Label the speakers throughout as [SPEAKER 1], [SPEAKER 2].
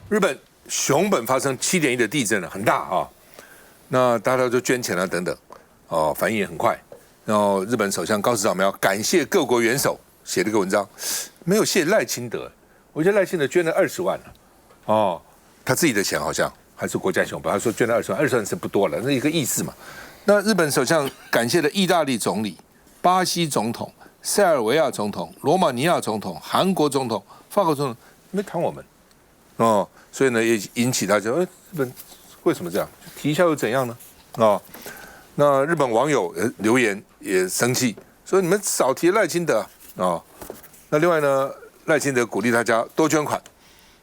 [SPEAKER 1] 日本熊本发生7.1的地震了，很大啊。那大家就捐钱啊等等，哦，反应也很快。然后日本首相高市早苗感谢各国元首，写了一个文章，没有谢赖清德。我觉得赖清德捐了20万了，哦，他自己的钱好像还是国家熊本，他说捐了20万，20万是不多了，那一个意思嘛。那日本首相感谢了意大利总理、巴西总统、塞尔维亚总统、罗马尼亚总统、韩国总统、法国总统，没谈我们哦，所以呢也引起大家，日本为什么这样？提一下又怎样呢？哦，那日本网友留言也生气，说你们少提赖清德哦。那另外呢，赖清德鼓励大家多捐款，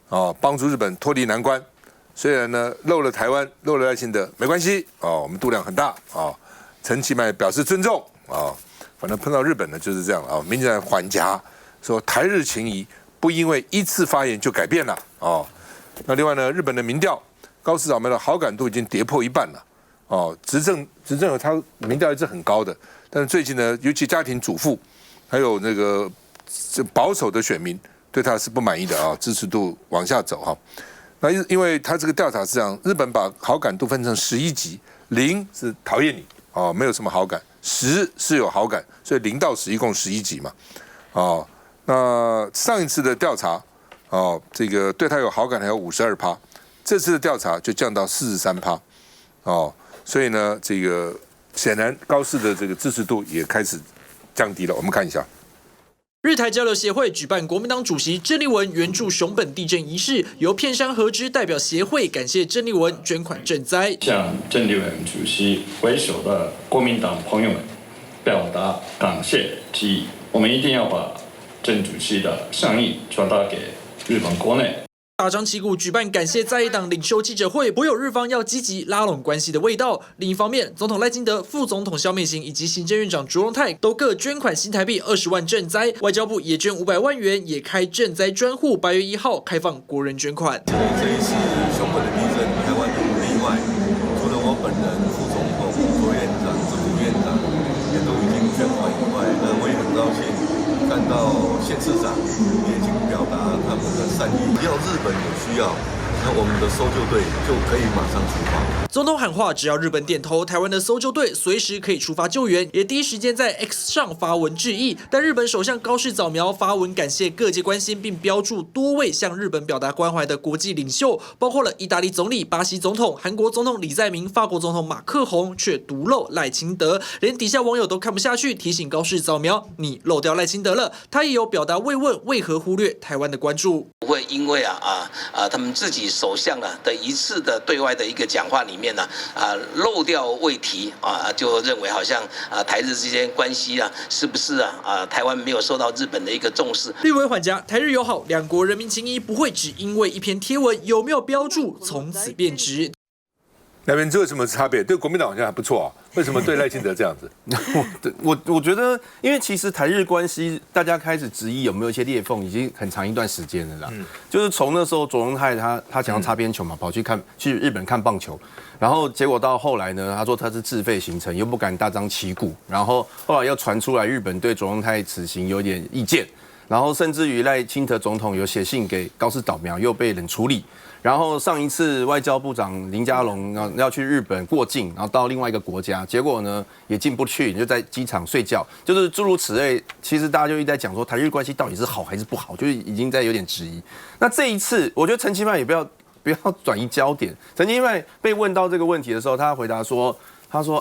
[SPEAKER 1] 哦，帮助日本脱离难关。虽然呢漏了台湾，漏了赖清德，没关系哦，我们度量很大哦。陈其迈表示尊重哦，反正碰到日本呢就是这样啊，民进党缓颊说台日情谊不因为一次发言就改变了哦。那另外呢，日本的民调高市早苗的好感度已经跌破1半了哦，执政有他民调一直很高的，但是最近呢，尤其家庭主妇还有那个保守的选民对他是不满意的啊，支持度往下走哈。那因为他这个调查是这样，日本把好感度分成11级，0是讨厌你哦，没有什么好感，10是有好感，所以0到10一共11级嘛，哦，那上一次的调查哦，这个对他有好感还有52%，这次的调查就降到43%，哦，所以呢，这个显然高市的这个支持度也开始降低了，我们看一下。
[SPEAKER 2] 日台交流协会举办国民党主席郑丽文援助熊本地震仪式，由片山和之代表协会感谢郑丽文捐款赈灾，
[SPEAKER 3] 向郑丽文主席为首的国民党朋友们表达感谢之意。我们一定要把郑主席的善意传达给日本国内。
[SPEAKER 2] 大张旗鼓举办感谢在野党领袖记者会，颇有日方要积极拉拢关系的味道。另一方面，总统赖清德、副总统萧美琴以及行政院长卓荣泰都各捐款新台币20万赈灾，外交部也捐500万元，也开赈灾专户，8月1号开放国人捐款。
[SPEAKER 4] 这一次熊本的地震，台湾也不例外，除了我本人、副总统、卓院长、政府院长也都已经捐款以外，我也很高兴看到县市长也已经表达他们的善意，只要日本有需要，那我们的搜救队就可以马上出发。
[SPEAKER 2] 总统喊话，只要日本点头，台湾的搜救队随时可以出发救援，也第一时间在 X 上发文致意。但日本首相高市早苗发文感谢各界关心，并标注多位向日本表达关怀的国际领袖，包括了意大利总理、巴西总统、韩国总统李在明、法国总统马克宏，却独漏赖清德，连底下网友都看不下去，提醒高市早苗，你漏掉赖清德了。他也有表达慰问，为何忽略台湾的关注？
[SPEAKER 5] 不会因为他们自己首相的一次的对外的一个讲话里面漏掉未提就认为好像台日之间关系是不是台湾没有受到日本的一个重视？
[SPEAKER 2] 立委缓颊，台日友好，两国人民情谊不会只因为一篇贴文有没有标注从此变质。
[SPEAKER 1] 那边这有什么差别？对国民党好像还不错啊，为什么对赖清德这样子？
[SPEAKER 6] 我觉得，因为其实台日关系，大家开始质疑有没有一些裂缝，已经很长一段时间了啦。就是从那时候卓荣泰他想要擦边球嘛，跑去日本看棒球，然后结果到后来呢，他说他是自费行程，又不敢大张旗鼓，然后后来又传出来日本对卓荣泰此行有点意见，然后甚至于赖清德总统有写信给高市早苗，又被冷处理。然后上一次外交部长林佳龙要去日本过境，然后到另外一个国家，结果呢也进不去，就在机场睡觉，就是诸如此类。其实大家就一直在讲说台日关系到底是好还是不好，就是已经在有点质疑。那这一次，我觉得陈其迈也不要转移焦点。陈其迈被问到这个问题的时候，他回答说：“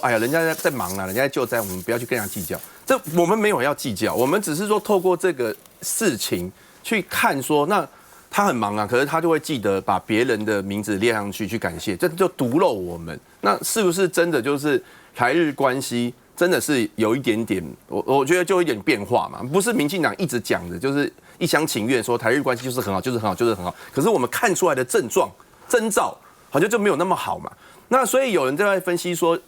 [SPEAKER 6] 哎呀，人家在忙啊，人家在救灾，我们不要去跟人家计较。这我们没有要计较，我们只是说透过这个事情去看说那。”他很忙啊，可是他就会记得把别人的名字列上去感谢，这就独漏我们。那是不是真的就是台日关系真的是有一点点，我觉得就有一点变化嘛？不是民进党一直讲的，就是一厢情愿说台日关系就是很好，就是很好，就是很好。可是我们看出来的征兆好像就没有那么好嘛。那所以有人在分析说，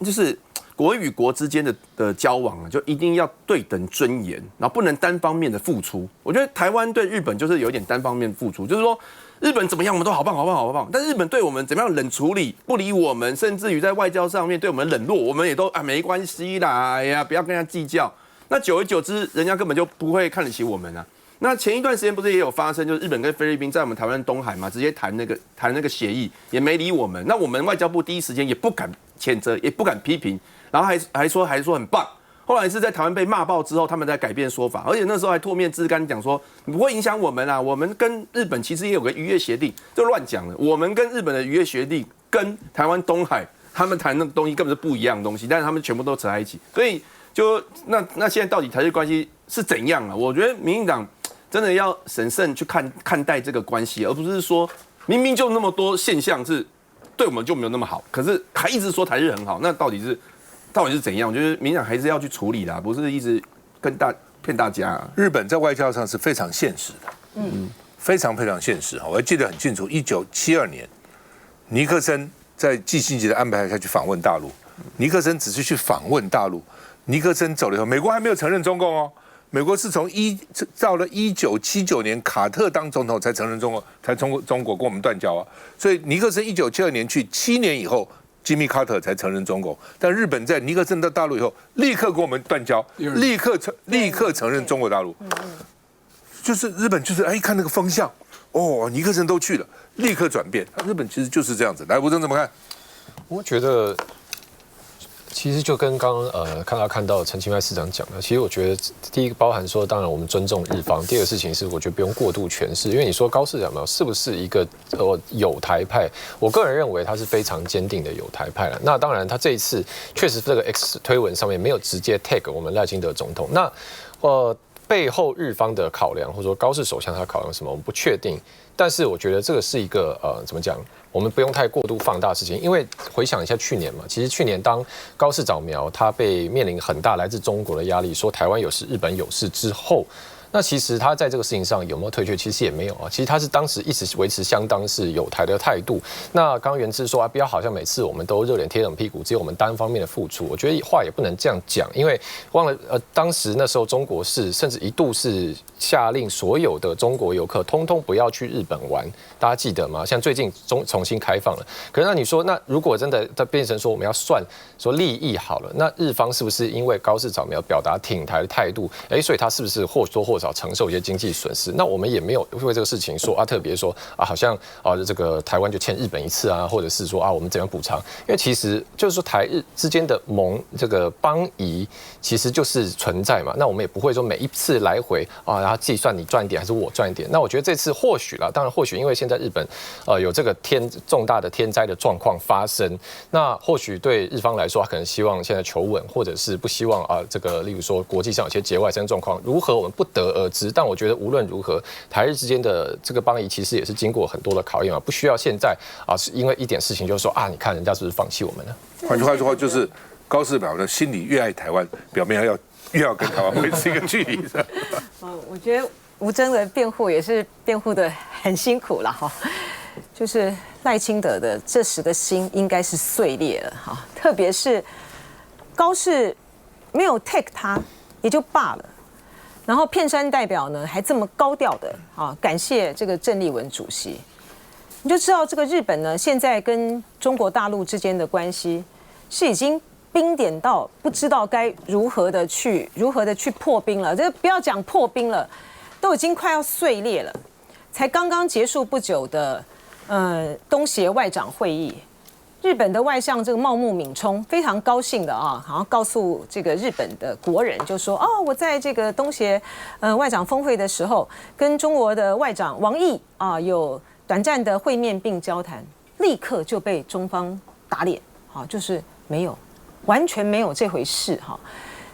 [SPEAKER 6] 就是国与国之间的交往就一定要对等尊严，然后不能单方面的付出。我觉得台湾对日本就是有点单方面付出，就是说日本怎么样我们都好棒好棒好棒，但日本对我们怎么样冷处理、不理我们，甚至于在外交上面对我们冷落，我们也都没关系啦，哎呀不要跟人家计较。那久而久之，人家根本就不会看得起我们啊。那前一段时间不是也有发生，就是日本跟菲律宾在我们台湾东海嘛，直接谈那个协议，也没理我们。那我们外交部第一时间也不敢谴责，也不敢批评，然后还说很棒。后来是在台湾被骂爆之后，他们在改变说法，而且那时候还唾面自干讲说不会影响我们啊，我们跟日本其实也有个渔业协定，就乱讲了。我们跟日本的渔业协定跟台湾东海他们谈那个东西根本是不一样的东西，但是他们全部都扯在一起，所以就那现在到底台日关系是怎样啊？我觉得民进党真的要审慎去看待这个关系，而不是说明明就那么多现象是对我们就没有那么好，可是还一直说台日很好，那到底是怎样？我觉得民进党还是要去处理的，不是一直骗大家啊。
[SPEAKER 1] 日本在外交上是非常现实的，非常非常现实。我还记得很清楚，1972年，尼克森在季辛吉的安排下去访问大陆，尼克森只是去访问大陆，尼克森走了以后，美国还没有承认中共哦。美国是到了1979年，卡特当总统才承认中国，中国跟我们断交啊。所以尼克森1972年去，7年以后，吉米卡特才承认中国。但日本在尼克森到大陆以后，立刻跟我们断交，立刻承认中国大陆。就是日本就是一看那个风向，哦，尼克森都去了，立刻转变。日本其实就是这样子。来，吴峥怎么看？
[SPEAKER 7] 我觉得。其实就跟刚刚看到陈其迈市长讲的，其实我觉得第一个包含说，当然我们尊重日方。第二个事情是，我觉得不用过度诠释，因为你说高市长是不是一个友台派？我个人认为他是非常坚定的友台派了。那当然，他这一次确实这个 X 推文上面没有直接 tag 我们赖清德总统。那背后日方的考量，或者说高市首相他考量什么，我们不确定。但是我觉得这个是一个怎么讲？我们不用太过度放大事情，因为回想一下去年嘛，其实去年当高市早苗他被面临很大来自中国的压力，说台湾有事、日本有事之后，那其实他在这个事情上有没有退却，其实也没有啊。其实他是当时一直维持相当是友台的态度。那刚元之说不要好像每次我们都热脸贴冷屁股，只有我们单方面的付出。我觉得话也不能这样讲，因为忘了当时那时候中国是甚至一度是下令所有的中国游客通通不要去日本玩，大家记得吗？像最近重新开放了，可是那你说，那如果真的变成说我们要算说利益好了，那日方是不是因为高市早苗表达挺台的态度，所以他是不是或多或少承受一些经济损失？那我们也没有为这个事情说特别说好像这个台湾就欠日本一次啊，或者是说我们怎样补偿？因为其实就是说台日之间的这个邦谊其实就是存在嘛。那我们也不会说每一次来回然后计算你赚一点还是我赚一点。那我觉得这次或许啦，当然或许因为现在日本有这个重大的天灾的状况发生，那或许对日方来说，他可能希望现在求稳，或者是不希望这个例如说国际上有些节外生状况，如何我们不得而知。但我觉得无论如何，台日之间的这个邦谊其实也是经过很多的考验不需要现在是因为一点事情就说你看人家是不是放弃我们了？
[SPEAKER 1] 换句话说，就是高市早苗心里越爱台湾，表面越要跟台湾维持一个距离的。
[SPEAKER 8] 我觉得吴峥的辩护也是辩护的很辛苦了哈，就是赖清德的这时的心应该是碎裂了哈，特别是高市没有 take 他也就罢了，然后片山代表呢还这么高调的感谢这个郑丽文主席，你就知道这个日本呢现在跟中国大陆之间的关系是已经冰点到不知道该如何的去破冰了，这不要讲破冰了，都已经快要碎裂了。才刚刚结束不久的东协外长会议，日本的外相这个茂木敏充非常高兴的好像告诉这个日本的国人，就说我在这个东协外长峰会的时候，跟中国的外长王毅有短暂的会面并交谈，立刻就被中方打脸，就是没有。完全没有这回事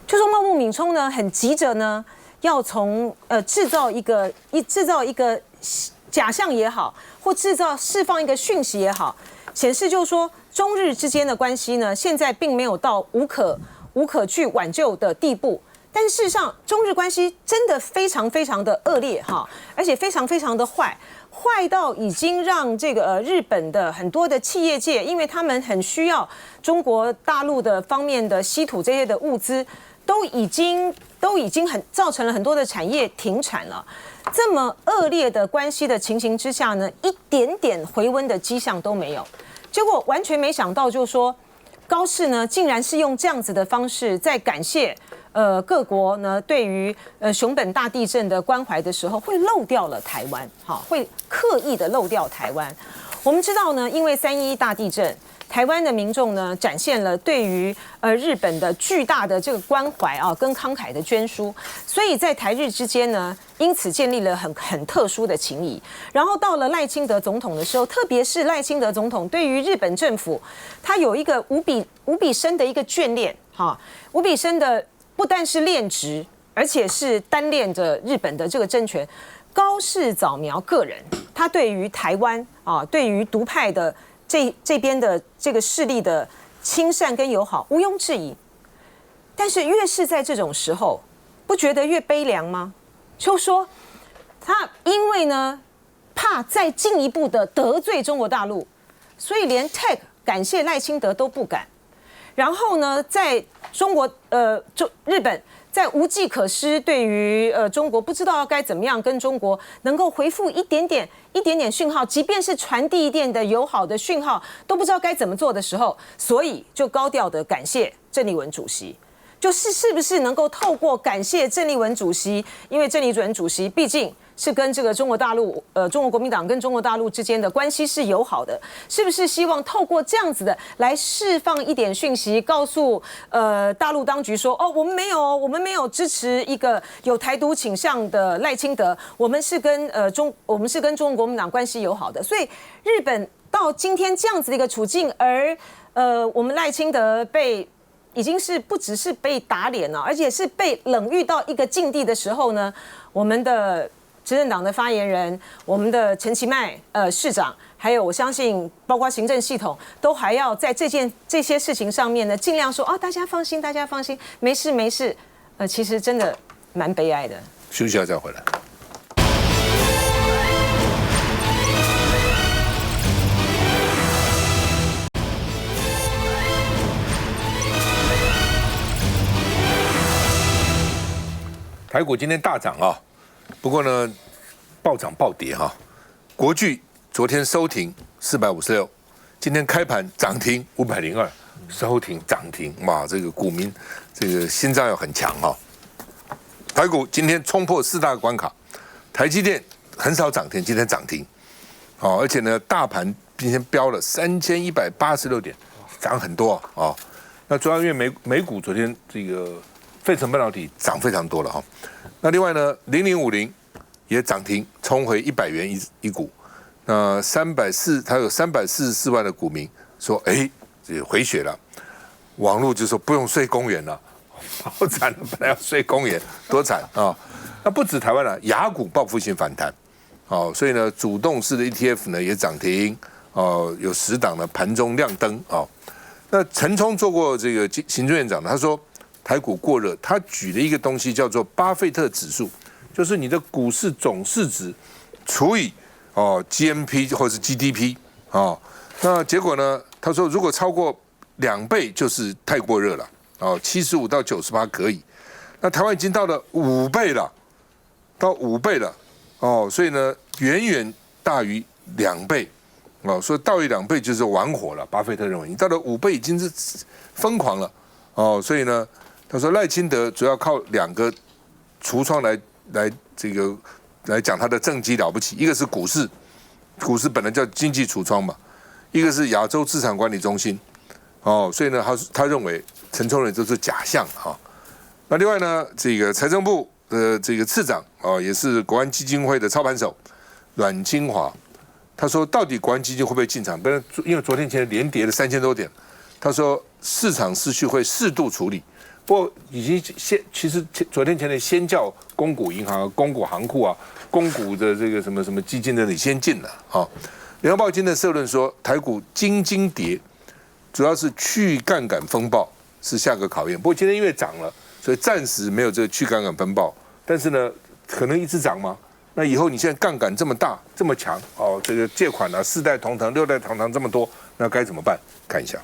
[SPEAKER 8] 就说茂木敏充呢很急着呢要从制造一个假象也好，或释放一个讯息也好，显示就是说中日之间的关系呢现在并没有到无可去挽救的地步，但事实上中日关系真的非常非常的恶劣而且非常非常的坏到已经让这个日本的很多的企业界，因为他们很需要中国大陆的方面的稀土这些的物资，都已经造成了很多的产业停产了。这么恶劣的关系的情形之下呢，一点点回温的迹象都没有。结果完全没想到，就是说高市呢竟然是用这样子的方式在感谢各国呢对于熊本大地震的关怀的时候，会漏掉了台湾，会刻意的漏掉台湾。我们知道呢，因为3.11大地震，台湾的民众呢展现了对于日本的巨大的这个关怀啊，跟慷慨的捐书，所以在台日之间呢，因此建立了很特殊的情谊。然后到了赖清德总统的时候，特别是赖清德总统对于日本政府，他有一个无比深的一个眷恋，无比深的不但是恋殖，而且是单恋着日本的这个政权。高市早苗个人，他对于台湾啊，对于独派的这边的这个势力的亲善跟友好毋庸置疑，但是越是在这种时候，不觉得越悲凉吗？就说他因为呢怕再进一步的得罪中国大陆，所以连 tag 感谢赖清德都不敢。然后呢，在中国日本在无计可施，对于中国不知道该怎么样跟中国能够回复一点点讯号，即便是传递一点的友好的讯号，都不知道该怎么做的时候，所以就高调的感谢郑丽文主席。就是是不是能够透过感谢郑丽文主席，因为郑丽文主席毕竟是跟这个中国大陆中国国民党跟中国大陆之间的关系是友好的，是不是希望透过这样子的来释放一点讯息，告诉大陆当局说，我们没有支持一个有台独倾向的赖清德，我们是跟中国国民党关系友好的。所以日本到今天这样子的一个处境，而我们赖清德已经是不只是被打脸了，而且是被冷遇到一个境地的时候呢，我们的执政党的发言人，我们的陈其迈市长，还有我相信包括行政系统，都还要在这些事情上面呢，尽量说大家放心，没事。其实真的蛮悲哀的。
[SPEAKER 1] 休息一下再回来。台股今天大涨啊，不过呢，暴涨暴跌哈。国巨昨天收停456，今天开盘涨停502，收停涨停，哇，这个股民这个心脏要很强哈。台股今天冲破4大关卡，台积电很少涨停，今天涨停，而且呢，大盘今天飙了3186点，涨很多啊。那主要因为美股昨天这个费城半导体涨非常多了哈。那另外呢，0050也涨停，冲回100元一股。那它有344万的股民说，这回血了。网络就说不用睡公园了，好惨，本来要睡公园，多惨啊！那不止台湾了，亚股报复性反弹，所以呢，主动式的 ETF 呢也涨停，有10档的盘中亮灯啊。那陈冲做过这个行政院长的，他说台股过热，他举了一个东西叫做巴菲特指数，就是你的股市总市值除以GNP 或是 GDP 那结果呢，他说如果超过2倍就是太过热了，75到98可以，那台湾已经到了5倍了，所以呢远远大于2倍。所以大于2倍就是玩火了。巴菲特认为，你到了5倍已经是疯狂了所以呢，他说赖清德主要靠2个橱窗来讲他的政绩了不起，一个是股市本来叫经济橱窗嘛，一个是亚洲资产管理中心所以呢，他认为陈冲人都是假象那另外呢，这个财政部的这个次长也是国安基金会的操盘手阮清华。他说：“到底国安基金会不会进场？因为昨天前连跌了3000多点。他说市场秩序会适度处理，不过已经其实昨天前的先叫公股银行、公股行库公股的这个什么基金的你先进了联合报今天的社论说，台股金跌，主要是去杠杆风暴是下个考验。不过今天因为涨了，所以暂时没有这个去杠杆风暴，但是呢，可能一直涨吗？”那以后你现在杠杆这么大这么强这个借款4代同堂6代同堂这么多，那该怎么办？看一下。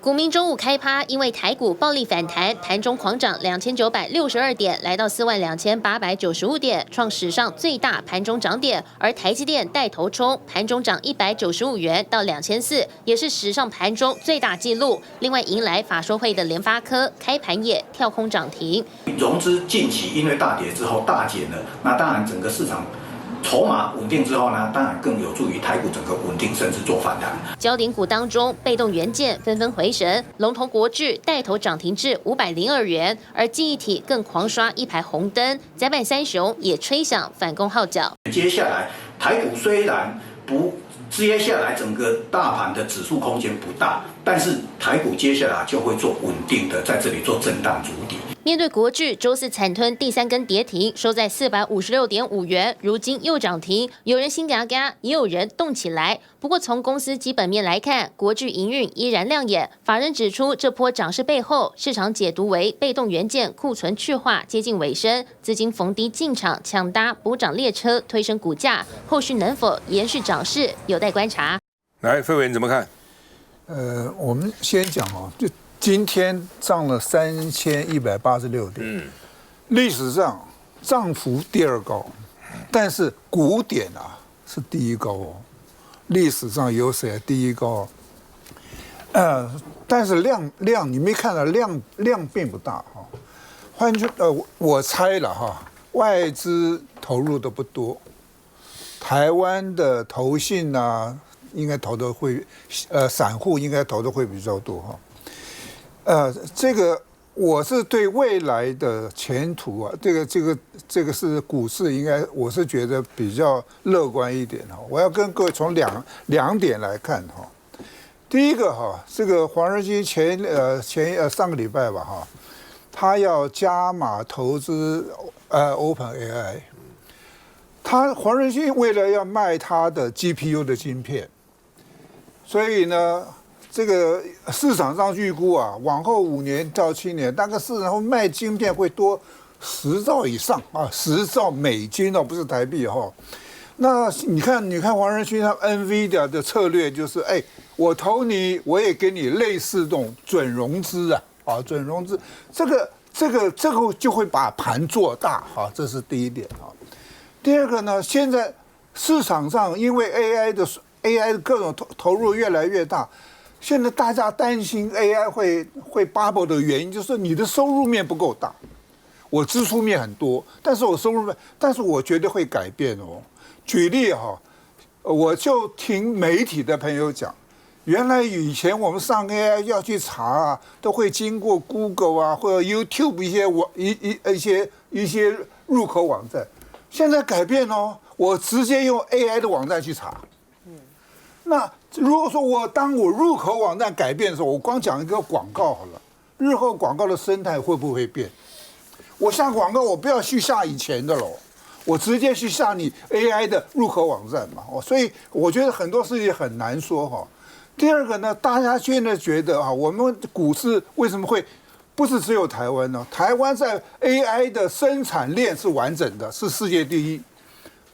[SPEAKER 9] 股民中午开趴，因为台股暴力反弹，盘中狂涨2962点，来到42895点，创史上最大盘中涨点。而台积电带头冲，盘中涨195元到2400，也是史上盘中最大纪录。另外迎来法说会的联发科，开盘也跳空涨停。
[SPEAKER 10] 融资近期因为大跌之后大减了，那当然整个市场筹码稳定之后呢，当然更有助于台股整个稳定，甚至做反弹。
[SPEAKER 9] 焦点股当中，被动元件纷纷回神，龙头国巨带头涨停至502元，而记忆体更狂刷一排红灯，载板三雄也吹响反攻号角。
[SPEAKER 10] 接下来台股虽然接下来整个大盘的指数空间不大，但是台股接下来就会做稳定的在这里做震荡筑底。
[SPEAKER 9] 面对国巨周四惨吞第3根跌停，收在456.5元，如今又涨停，有人心嘎嘎，也有人动起来。不过从公司基本面来看，国巨营运依然亮眼。法人指出，这波涨势背后，市场解读为被动元件库存去化接近尾声，资金逢低进场抢搭补涨列车，推升股价。后续能否延续涨势，有待观察。
[SPEAKER 1] 来，费伟你怎么看？
[SPEAKER 11] 我们先讲就今天涨了3186点，历史上涨幅第2高，但是股点是第1高哦，历史上有谁第1高？但是量你没看到量并不大哈。换句我猜了外资投入的不多，台湾的投信应该投的会，散户应该投的会比较多哈。这个我是对未来的前途这个是股市我是觉得比较乐观一点哈。我要跟各位从两点来看哈。第一个这个黄仁勋上个礼拜吧他要加码投资OpenAI。黄仁勋为了要卖他的 GPU 的晶片，所以呢，这个市场上预估往后5年到7年，大概市场上卖晶片会多10兆以上10兆美金不是台币那你看黄仁勋他 NVIDIA 的策略就是，我投你，我也给你类似这种准融资准融资，这个就会把盘做大这是第一点第二个呢，现在市场上因为 AI 的各种投入越来越大，现在大家担心 AI 会 bubble 的原因就是你的收入面不够大，我支出面很多，但是我觉得会改变举例我就听媒体的朋友讲，原来以前我们上 AI 要去查都会经过 Google 或者 YouTube 一些入口网站。现在改变我直接用 AI 的网站去查。那如果说当我入口网站改变的时候，我光讲一个广告好了，日后广告的生态会不会变？我下广告，我不要去下以前的喽，我直接去下你 AI 的入口网站嘛。所以我觉得很多事情很难说第二个呢，大家现在觉得我们股市为什么会？不是只有台湾呢，台湾在 AI 的生产链是完整的，是世界第一。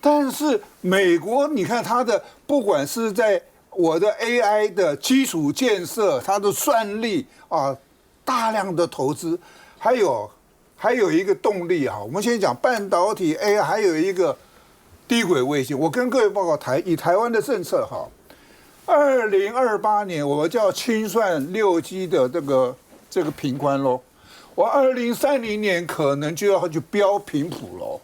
[SPEAKER 11] 但是美国，你看它的不管是在我的 AI 的基础建设，它的算力大量的投资，还有一个动力我们先讲半导体 AI， 还有一个低轨卫星。我跟各位报告以台湾的政策2028年我们就要清算6G 的这个频宽咯，我2030年可能就要去标频谱咯。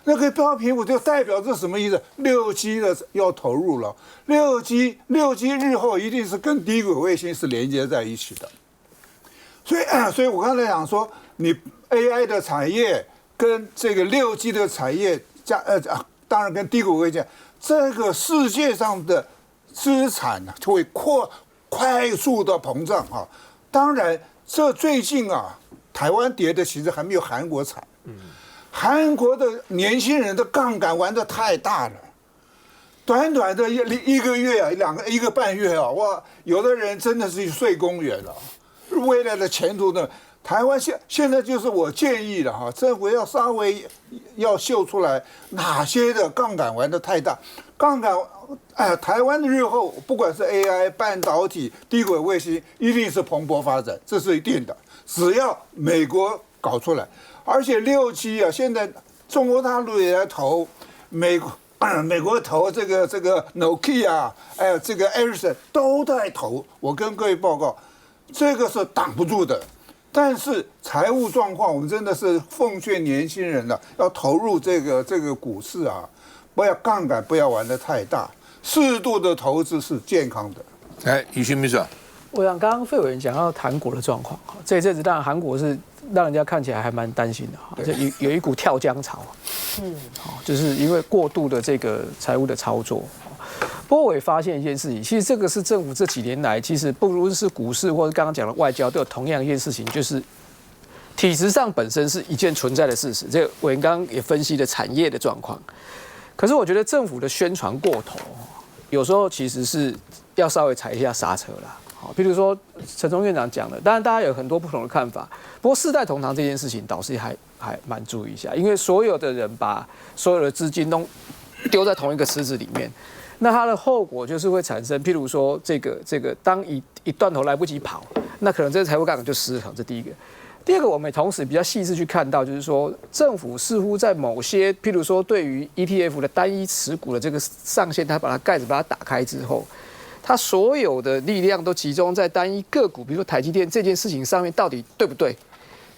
[SPEAKER 11] 那个标频谱就代表这什么意思？6G 的要投入了，6G 日后一定是跟低轨卫星是连接在一起的。所以我刚才讲说，你 AI 的产业跟这个6G 的产业当然跟低轨卫星，这个世界上的资产就会快速的膨胀当然，这最近台湾跌的其实还没有韩国惨。韩国的年轻人的杠杆玩得太大了，短短的一个月一个半月哇，有的人真的是睡公园了。未来的前途呢？台湾现在就是我建议了政府要稍微要秀出来哪些的杠杆玩得太大，杠杆，台湾的日后不管是 AI、半导体、低轨卫星，一定是蓬勃发展，这是一定的。只要美国搞出来，而且6、7啊，现在中国大陆也在投，美国投这个 Nokia， 这个 Ericsson 都在投。我跟各位报告，这个是挡不住的。但是财务状况，我们真的是奉劝年轻人了，要投入这个股市啊，不要杠杆，不要玩得太大，适度的投资是健康的。
[SPEAKER 1] 于勋秘书长，
[SPEAKER 12] 我想刚刚费委员讲到韩国的状况，这一阵子当然韩国是让人家看起来还蛮担心的，就有一股跳江潮，就是因为过度的这个财务的操作。不过我也发现一件事情，其实这个是政府这几年来，其实不论是股市或者刚刚讲的外交，都有同样一件事情，就是体制上本身是一件存在的事实。这个委员刚刚也分析了产业的状况，可是我觉得政府的宣传过头，有时候其实是要稍微踩一下刹车啦。好，譬如说陈忠院长讲的，当然大家有很多不同的看法，不过世代同堂这件事情倒是还蛮注意一下，因为所有的人把所有的资金都丢在同一个池子里面。那它的后果就是会产生，譬如说这个，当一断头来不及跑，那可能这个财务杠杆就失衡。这第一个。第二个，我们同时比较细致去看到，就是说政府似乎在某些，譬如说对于 ETF 的单一持股的这个上限，它把它盖子把它打开之后，它所有的力量都集中在单一个股，比如说台积电这件事情上面，到底对不对？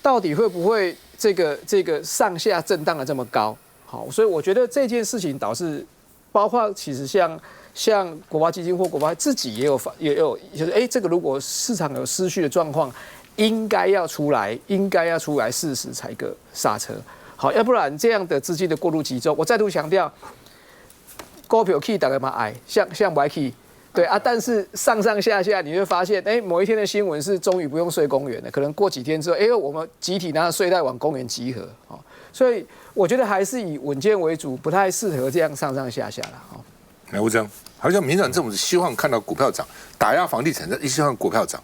[SPEAKER 12] 到底会不会这个上下震荡的这么高？好，所以我觉得这件事情导致。包括其实像国发基金或国发自己也有，就是这个如果市场有失序的状况，应该要出来适时踩个刹车。好，要不然这样的资金的过度集中，我再度强调，股票可以大概嘛矮，像不可以，对啊，但是上下你会发现，某一天的新闻是终于不用睡公园了，可能过几天之后，我们集体拿着睡袋往公园集合，所以我觉得还是以稳健为主，不太适合这样上下了。
[SPEAKER 1] 来，吴征，好像民进党政府是希望看到股票涨，打压房地产，但希望股票涨。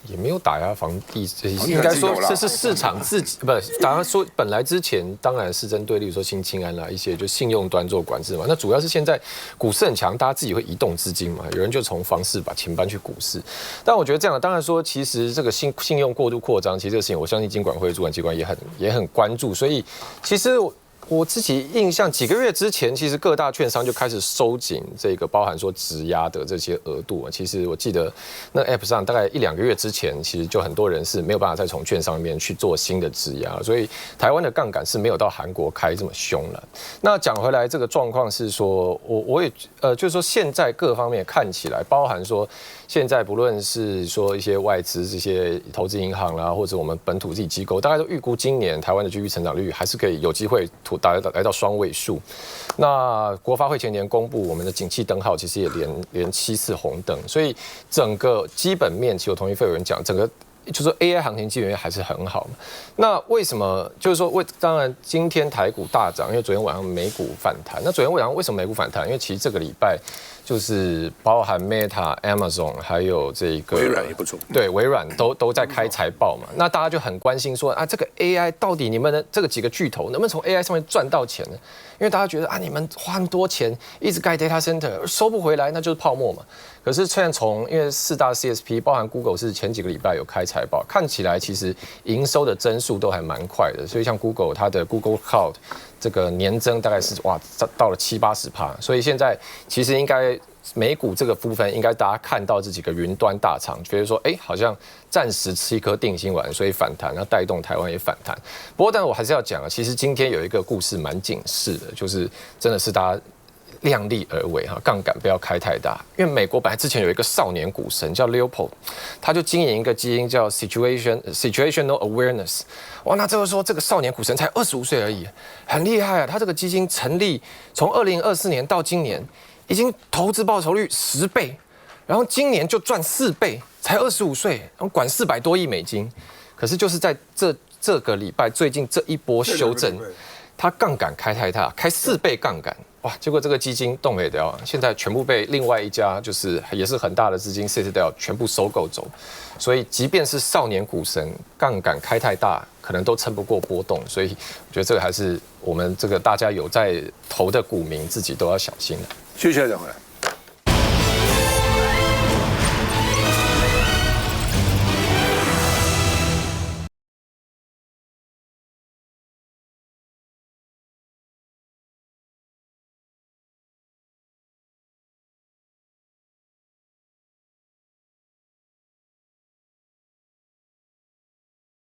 [SPEAKER 7] 也没有打压房地，应该说这是市场自己不，当然说本来之前当然是针对，例如说新青安啦一些就信用端做管制嘛。那主要是现在股市很强，大家自己会移动资金嘛，有人就从房市把钱搬去股市。但我觉得这样，当然说其实这个信用过度扩张，其实这个事情我相信金管会主管机关也很关注，所以其实。我自己印象，几个月之前，其实各大券商就开始收紧这个包含说质押的这些额度。其实我记得那 App 上大概1、2个月之前，其实就很多人是没有办法再从券商里面去做新的质押，所以台湾的杠杆是没有到韩国开这么凶了。那讲回来，这个状况是说，我也就是说现在各方面看起来，包含说现在不论是说一些外资这些投资银行啦，或者我们本土自己机构，大概都预估今年台湾的 GDP 成长率还是可以有机会来到双位数。那国发会前年公布我们的景气灯号，其实也连7次红灯，所以整个基本面，其实我同意费委员讲，整个就是说 AI 行情基本面还是很好嘛。那为什么就是说当然今天台股大涨，因为昨天晚上美股反弹。那昨天晚上为什么美股反弹？因为其实这个礼拜就是包含 Meta、Amazon 还有这个
[SPEAKER 1] 微软也不错，
[SPEAKER 7] 对，微软都在开财报嘛。那大家就很关心说这个 AI 到底你们的这个几个巨头能不能从 AI 上面赚到钱呢？因为大家觉得你们花那么多钱一直盖 data center 收不回来，那就是泡沫嘛。可是虽然因为4大 CSP 包含 Google 是前几个礼拜有开财报，看起来其实营收的增速都还蛮快的。所以像 Google 它的 Google Cloud 这个年增大概是到了70-80%，所以现在其实应该美股这个部分应该大家看到这几个云端大厂，觉得说好像暂时吃一颗定心丸，所以反弹，然后带动台湾也反弹。不过但是我还是要讲其实今天有一个故事蛮警示的，就是真的是大家量力而为杠杆不要开太大。因为美国本来之前有一个少年股神叫 Leopold， 他就经营一个基金叫 Situational Awareness。那这个说这个少年股神才25岁而已，很厉害啊！他这个基金成立从2024年到今年，已经投资报酬率10倍，然后今年就赚4倍，才25岁，然后管400多亿美金。可是就是在这个礼拜最近这一波修正，他杠杆开太大，开4倍杠杆。结果这个基金动没掉，现在全部被另外一家就是也是很大的资金 Citadel 全部收购走，所以即便是少年股神杠杆开太大，可能都撑不过波动，所以我觉得这个还是我们这个大家有在投的股民自己都要小心的。
[SPEAKER 1] 休息一下再回来。